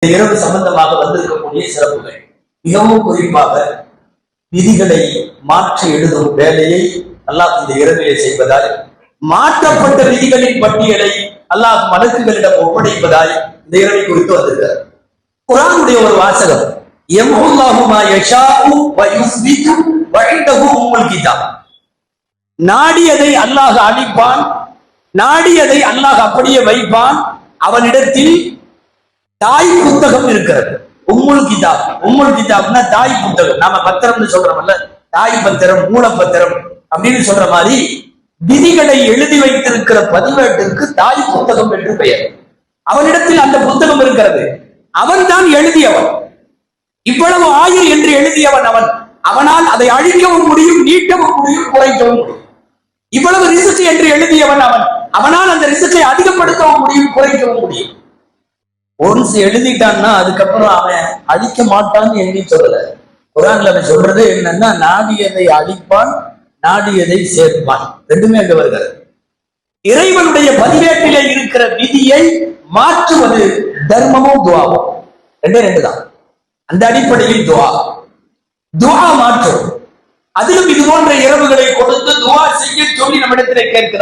இரவு சம்பந்தமாக வந்திருக்கக்கூடிய சிறப்புகள் மிகவும் குறிப்பாக விதிகளை மாற்றி எழுதும் வேலையை அல்லாஹ் இந்த இரவிலே செய்வதால், மாற்றப்பட்ட விதிகளின் பட்டியலை அல்லாஹ் மலக்குகளிடம் ஒப்படைப்பதாய் இந்த இரவை குறித்து வந்திருக்கிறார். குர்ஆனுடைய ஒரு வாசகம், யம்ஹுல்லாஹு மா யஷாஉ வ யுஸ்பிது வ இன்தஹு உம்முல் கிதாப். நாடியதை அல்லாஹ் அழிப்பான், நாடியதை அல்லாஹ் அப்படியே வைப்பான். அவனிடத்தில் தாய் புத்தகம் இருக்கிறது. உம்முல் கிதாப், உம்முல் கிதாப்னா தாய் புத்தகம். நாம பத்திரம்னு சொல்றோம்ல, தாய் பத்திரம், மூல பத்திரம் அப்படின்னு சொல்ற மாதிரி விதிகளை எழுதி வைத்திருக்கிற பதிவேட்டிற்கு தாய் புத்தகம் என்று பெயர். அவனிடத்தில் அந்த புத்தகம் இருக்கிறது. அவன் தான் எழுதியவன். இவ்வளவு ஆயுள் என்று எழுதியவன் அவன். அவனால் அதை அழிக்கவும் முடியும், நீட்டவும் முடியும், குறைக்கவும் முடியும். இவ்வளவு ரிஸ்க் என்று எழுதியவன் அவன். அவனால் அந்த ரிஸ்கை அதிகப்படுத்தவும் முடியும், குறைக்கவும் முடியும். ஒன்ஸ் எழுதிட்டான்னா அதுக்கப்புறம் அவன் அழிக்க மாட்டான்னு எண்ணி சொல்லல. குர்ஆன்ல அவன் சொல்றது என்னன்னா, நாடியதை அழிப்பான், நாடியதை சேர்ப்பான். ரெண்டுமே அங்க வருகிறது. இறைவனுடைய பதிவேட்டிலே இருக்கிற விதியை மாற்றுவது தர்மமும் துஆவும். ரெண்டே ரெண்டு தான். அந்த அடிப்படையில் துஆ மாற்றும். அதிலும் இது போன்ற இரவுகளை கொடுத்து துஆ செய்ய சொல்லி நம்மிடத்திலே கேட்கிறார்.